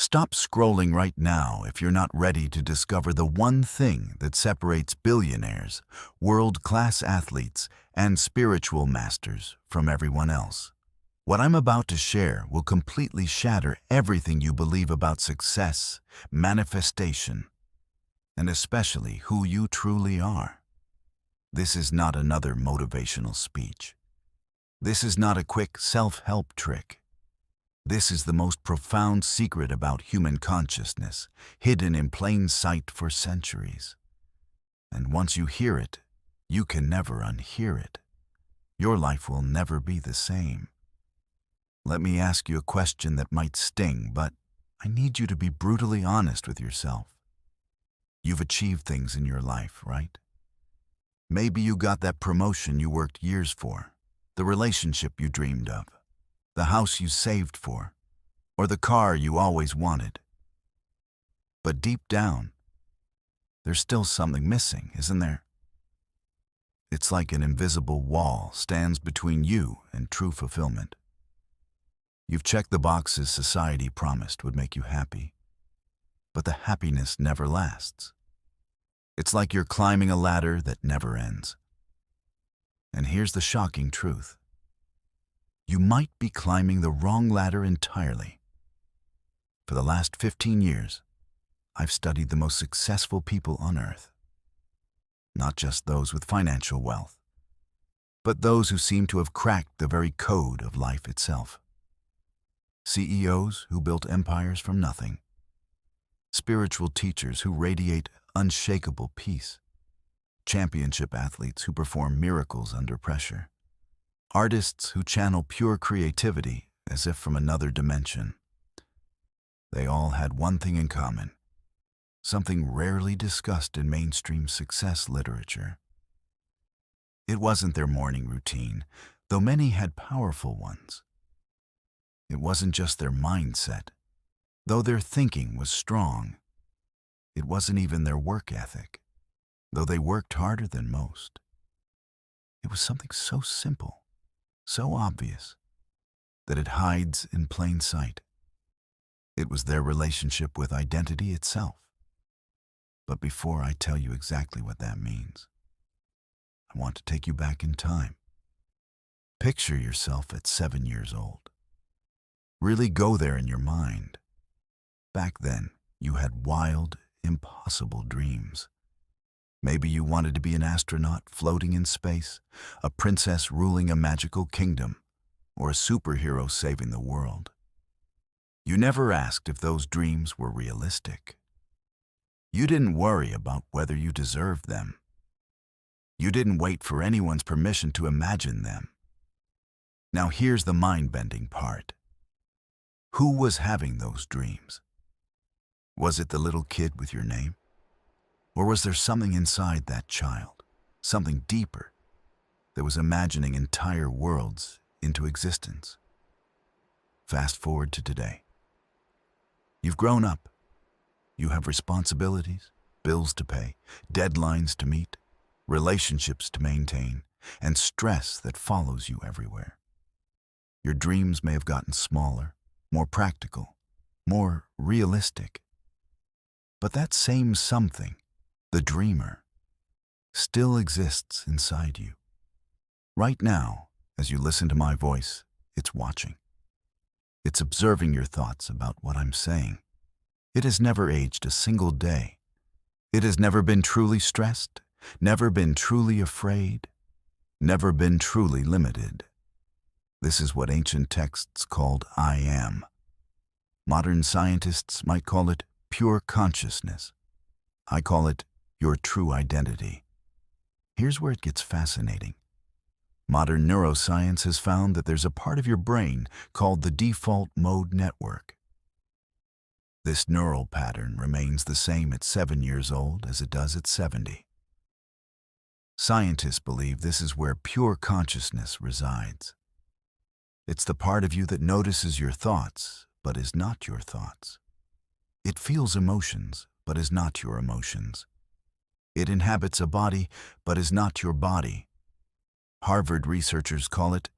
Stop scrolling right now if you're not ready to discover the one thing that separates billionaires, world-class athletes, and spiritual masters from everyone else. What I'm about to share will completely shatter everything you believe about success, manifestation, and especially who you truly are. This is not another motivational speech. This is not a quick self-help trick. This is the most profound secret about human consciousness, hidden in plain sight for centuries. And once you hear it, you can never unhear it. Your life will never be the same. Let me ask you a question that might sting, but I need you to be brutally honest with yourself. You've achieved things in your life, right? Maybe you got that promotion you worked years for, the relationship you dreamed of, the house you saved for, or the car you always wanted. But deep down, there's still something missing, isn't there? It's like an invisible wall stands between you and true fulfillment. You've checked the boxes society promised would make you happy, but the happiness never lasts. It's like you're climbing a ladder that never ends. And here's the shocking truth. You might be climbing the wrong ladder entirely. For the last 15 years, I've studied the most successful people on earth. Not just those with financial wealth, but those who seem to have cracked the very code of life itself. CEOs who built empires from nothing. Spiritual teachers who radiate unshakable peace. Championship athletes who perform miracles under pressure. Artists who channel pure creativity as if from another dimension. They all had one thing in common, something rarely discussed in mainstream success literature. It wasn't their morning routine, though many had powerful ones. It wasn't just their mindset, though their thinking was strong. It wasn't even their work ethic, though they worked harder than most. It was something so simple, so obvious, that it hides in plain sight. It was their relationship with identity itself. But before I tell you exactly what that means, I want to take you back in time. Picture yourself at 7 years old. Really go there in your mind. Back then, you had wild, impossible dreams. Maybe you wanted to be an astronaut floating in space, a princess ruling a magical kingdom, or a superhero saving the world. You never asked if those dreams were realistic. You didn't worry about whether you deserved them. You didn't wait for anyone's permission to imagine them. Now here's the mind-bending part. Who was having those dreams? Was it the little kid with your name? Or was there something inside that child, something deeper, that was imagining entire worlds into existence? Fast forward to today. You've grown up. You have responsibilities, bills to pay, deadlines to meet, relationships to maintain, and stress that follows you everywhere. Your dreams may have gotten smaller, more practical, more realistic. But that same something, the dreamer, still exists inside you. Right now, as you listen to my voice, it's watching. It's observing your thoughts about what I'm saying. It has never aged a single day. It has never been truly stressed, never been truly afraid, never been truly limited. This is what ancient texts called I am. Modern scientists might call it pure consciousness. I call it your true identity. Here's where it gets fascinating. Modern neuroscience has found that there's a part of your brain called the default mode network. This neural pattern remains the same at 7 years old as it does at 70. Scientists believe this is where pure consciousness resides. It's the part of you that notices your thoughts, but is not your thoughts. It feels emotions, but is not your emotions. It inhabits a body, but is not your body. Harvard researchers call it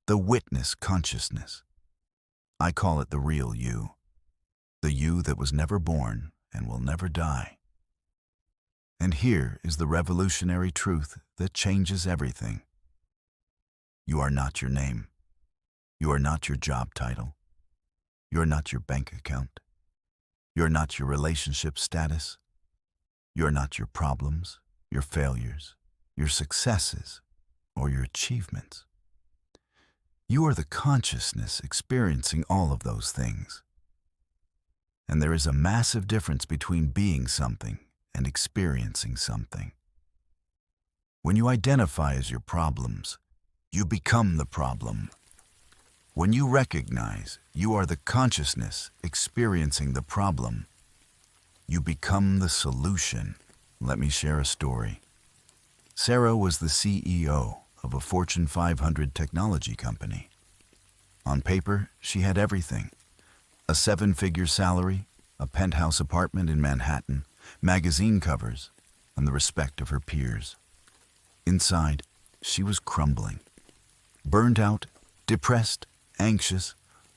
the witness consciousness. I call it the real you. the you that was never born and will never die. And here is the revolutionary truth that changes everything. You are not your name. You are not your job title. You are not your bank account. You are not your relationship status. You are not your problems, your failures, your successes, or your achievements. You are the consciousness experiencing all of those things. And there is a massive difference between being something and experiencing something. When you identify as your problems, you become the problem. When you recognize you are the consciousness experiencing the problem, you become the solution. Let me share a story. Sarah was the CEO of a Fortune 500 technology company. On paper, she had everything: a 7-figure salary, a penthouse apartment in Manhattan, magazine covers, and the respect of her peers. Inside, she was crumbling. Burned out, depressed, anxious,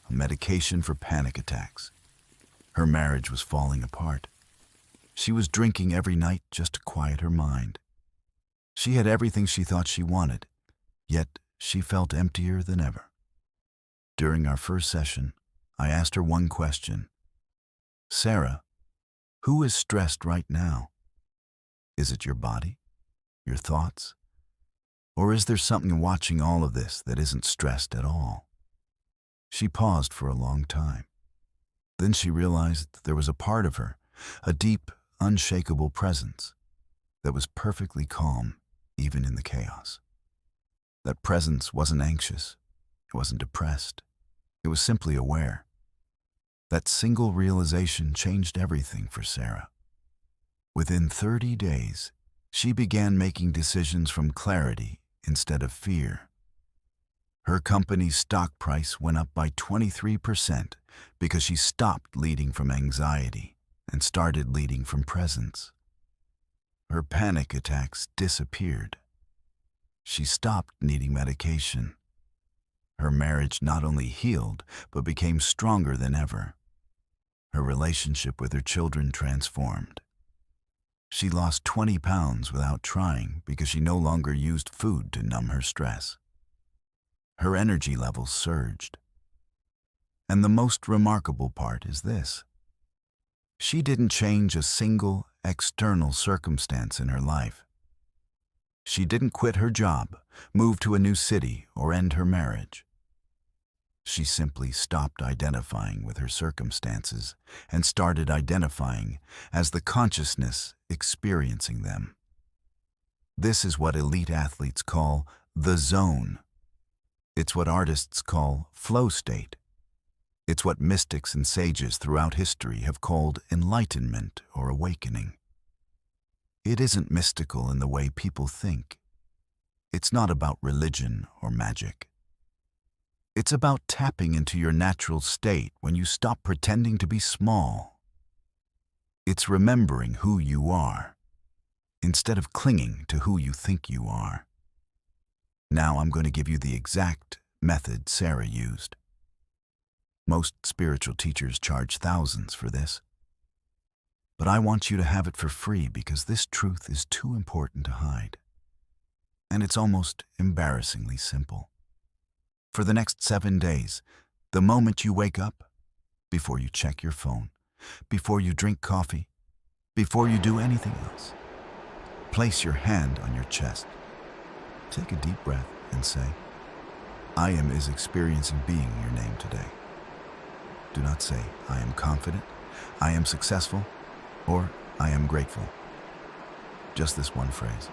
on medication for panic attacks. Her marriage was falling apart. She was drinking every night just to quiet her mind. She had everything she thought she wanted, yet she felt emptier than ever. During our first session, I asked her one question. Sarah, who is stressed right now? Is it your body, your thoughts? Or is there something watching all of this that isn't stressed at all? She paused for a long time. Then she realized that there was a part of her, a deep, unshakable presence, that was perfectly calm, even in the chaos. That presence wasn't anxious, it wasn't depressed, it was simply aware. That single realization changed everything for Sarah. Within 30 days, she began making decisions from clarity instead of fear. Her company's stock price went up by 23% because she stopped leading from anxiety and started leading from presence. Her panic attacks disappeared. She stopped needing medication. Her marriage not only healed, but became stronger than ever. Her relationship with her children transformed. She lost 20 pounds without trying because she no longer used food to numb her stress. Her energy levels surged. And the most remarkable part is this. She didn't change a single external circumstance in her life. She didn't quit her job, move to a new city, or end her marriage. She simply stopped identifying with her circumstances and started identifying as the consciousness experiencing them. This is what elite athletes call the zone. It's what artists call flow state. It's what mystics and sages throughout history have called enlightenment or awakening. It isn't mystical in the way people think. It's not about religion or magic. It's about tapping into your natural state when you stop pretending to be small. It's remembering who you are, instead of clinging to who you think you are. Now I'm going to give you the exact method Sarah used. Most spiritual teachers charge thousands for this. But I want you to have it for free because this truth is too important to hide. And it's almost embarrassingly simple. For the next 7 days, the moment you wake up, before you check your phone, before you drink coffee, before you do anything else, place your hand on your chest. Take a deep breath and say, I am is experiencing being your name today. Do not say, I am confident, I am successful, or I am grateful. Just this one phrase.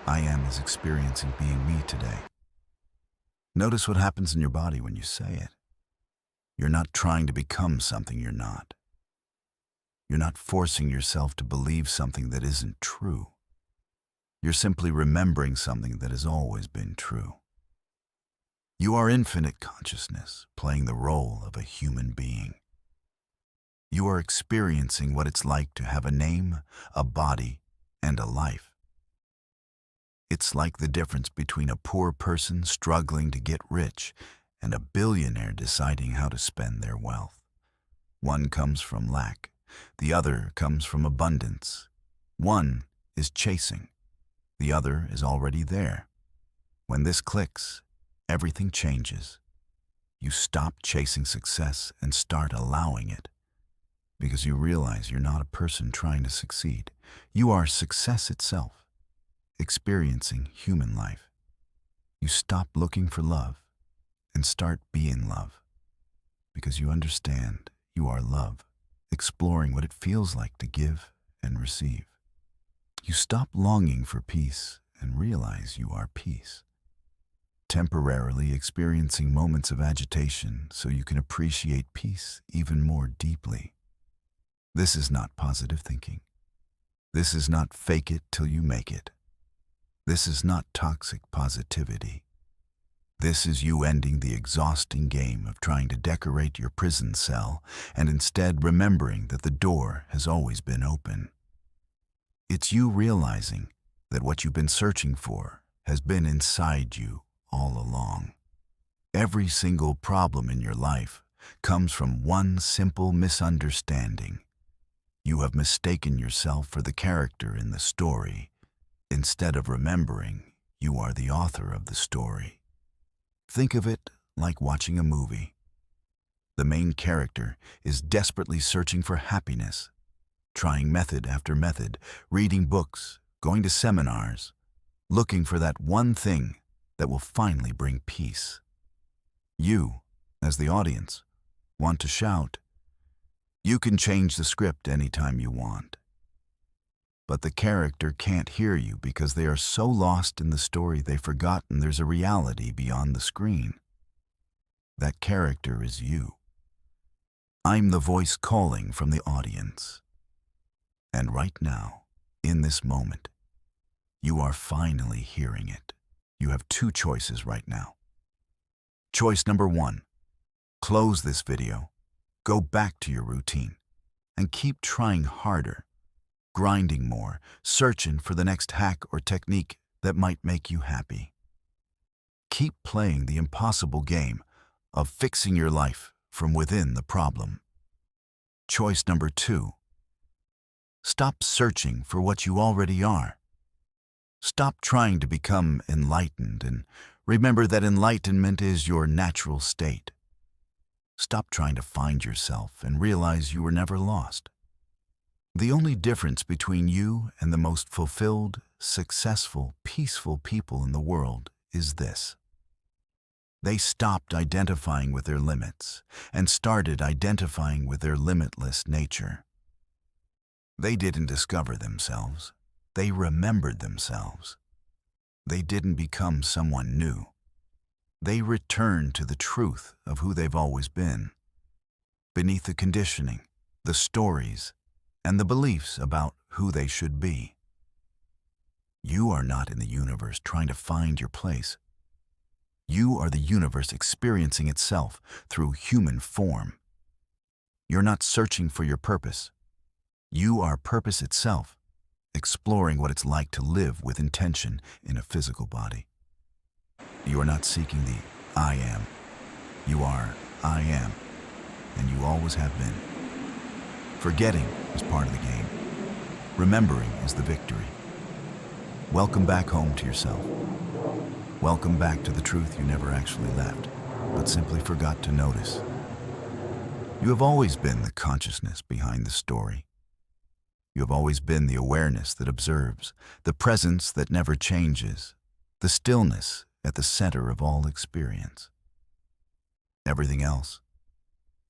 I am is experiencing being me today. Notice what happens in your body when you say it. You're not trying to become something you're not. You're not forcing yourself to believe something that isn't true. You're simply remembering something that has always been true. You are infinite consciousness playing the role of a human being. You are experiencing what it's like to have a name, a body, and a life. It's like the difference between a poor person struggling to get rich and a billionaire deciding how to spend their wealth. One comes from lack. The other comes from abundance. One is chasing. The other is already there. When this clicks, everything changes. You stop chasing success and start allowing it, because you realize you're not a person trying to succeed. You are success itself, experiencing human life. You stop looking for love and start being love, because you understand you are love, exploring what it feels like to give and receive. You stop longing for peace and realize you are peace, temporarily experiencing moments of agitation so you can appreciate peace even more deeply. This is not positive thinking. This is not fake it till you make it. This is not toxic positivity. This is you ending the exhausting game of trying to decorate your prison cell and instead remembering that the door has always been open. It's you realizing that what you've been searching for has been inside you all along. Every single problem in your life comes from one simple misunderstanding. You have mistaken yourself for the character in the story, instead of remembering you are the author of the story. Think of it like watching a movie. The main character is desperately searching for happiness, trying method after method, reading books, going to seminars, looking for that one thing that will finally bring peace. You, as the audience, want to shout. You can change the script anytime you want. But the character can't hear you because they are so lost in the story they've forgotten there's a reality beyond the screen. That character is you. I'm the voice calling from the audience. And right now, in this moment, you are finally hearing it. You have two choices right now. Choice number one, close this video, go back to your routine, and keep trying harder, grinding more, searching for the next hack or technique that might make you happy. Keep playing the impossible game of fixing your life from within the problem. Choice number two, stop searching for what you already are. Stop trying to become enlightened and remember that enlightenment is your natural state. Stop trying to find yourself and realize you were never lost. The only difference between you and the most fulfilled, successful, peaceful people in the world is this. They stopped identifying with their limits and started identifying with their limitless nature. They didn't discover themselves. They remembered themselves. They didn't become someone new. They returned to the truth of who they've always been, beneath the conditioning, the stories, and the beliefs about who they should be. You are not in the universe trying to find your place. You are the universe experiencing itself through human form. You're not searching for your purpose. You are purpose itself, exploring what it's like to live with intention in a physical body. You are not seeking the I am. You are I am, and you always have been. Forgetting is part of the game. Remembering is the victory. Welcome back home to yourself. Welcome back to the truth you never actually left, but simply forgot to notice. You have always been the consciousness behind the story. You have always been the awareness that observes, the presence that never changes, the stillness at the center of all experience. Everything else,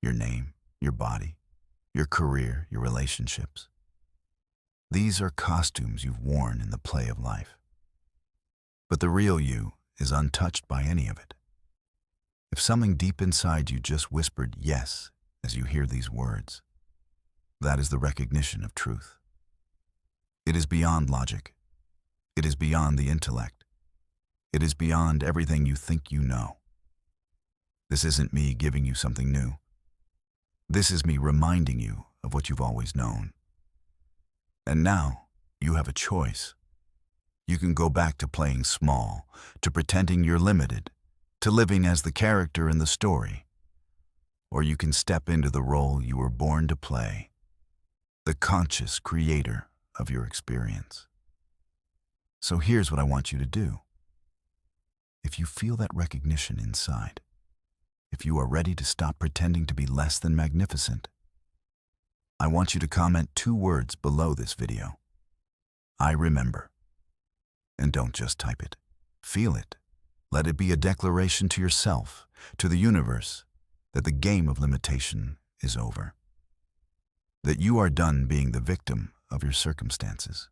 your name, your body, your career, your relationships, these are costumes you've worn in the play of life. But the real you is untouched by any of it. If something deep inside you just whispered yes as you hear these words, that is the recognition of truth. It is beyond logic. It is beyond the intellect. It is beyond everything you think you know. This isn't me giving you something new. This is me reminding you of what you've always known. And now you have a choice. You can go back to playing small, to pretending you're limited, to living as the character in the story. or you can step into the role you were born to play, the conscious creator of your experience. So here's what I want you to do. If you feel that recognition inside, if you are ready to stop pretending to be less than magnificent, I want you to comment 2 words below this video. I remember. And don't just type it. Feel it. Let it be a declaration to yourself, to the universe, that the game of limitation is over. That you are done being the victim of your circumstances.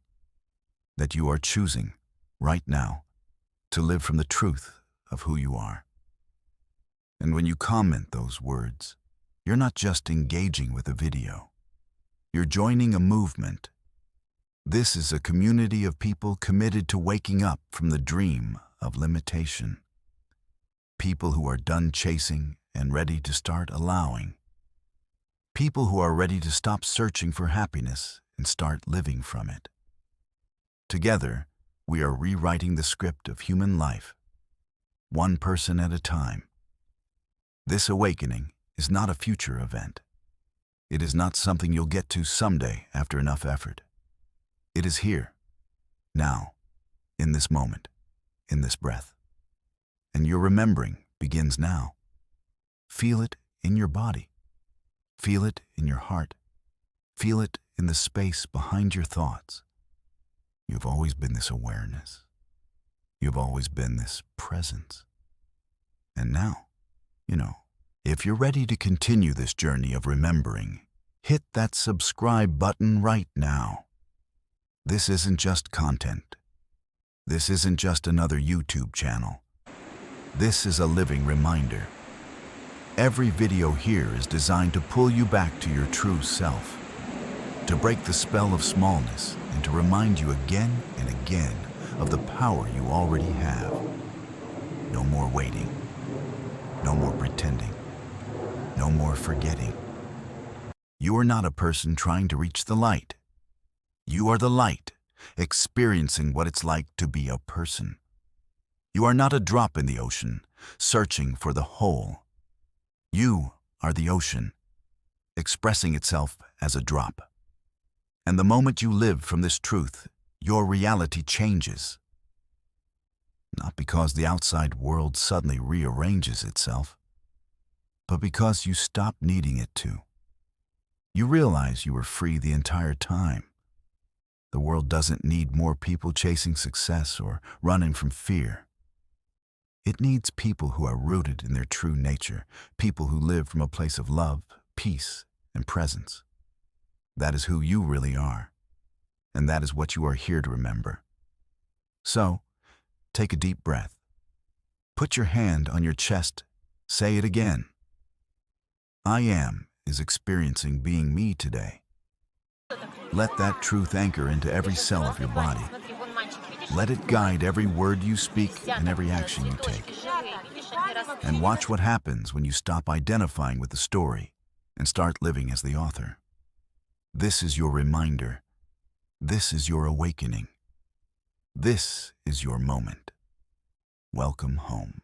That you are choosing, right now, to live from the truth of who you are. And when you comment those words, you're not just engaging with a video. You're joining a movement. This is a community of people committed to waking up from the dream of limitation. People who are done chasing and ready to start allowing. People who are ready to stop searching for happiness and start living from it. Together, we are rewriting the script of human life, one person at a time. This awakening is not a future event. It is not something you'll get to someday after enough effort. It is here, now, in this moment, in this breath. And your remembering begins now. Feel it in your body. Feel it in your heart. Feel it in the space behind your thoughts. You've always been this awareness. You've always been this presence. And now, if you're ready to continue this journey of remembering, hit that subscribe button right now. This isn't just content. This isn't just another YouTube channel. This is a living reminder. Every video here is designed to pull you back to your true self, to break the spell of smallness and to remind you again and again of the power you already have. No more waiting. No more pretending. No more forgetting. You are not a person trying to reach the light. You are the light, experiencing what it's like to be a person. You are not a drop in the ocean, searching for the whole. You are the ocean, expressing itself as a drop. And the moment you live from this truth, your reality changes. Not because the outside world suddenly rearranges itself, but because you stop needing it to. You realize you were free the entire time. The world doesn't need more people chasing success or running from fear. It needs people who are rooted in their true nature, people who live from a place of love, peace, and presence. That is who you really are, and that is what you are here to remember. So, take a deep breath. Put your hand on your chest. Say it again. I am is experiencing being me today. Let that truth anchor into every cell of your body. Let it guide every word you speak and every action you take. And watch what happens when you stop identifying with the story and start living as the author. This is your reminder. This is your awakening. This is your moment. Welcome home.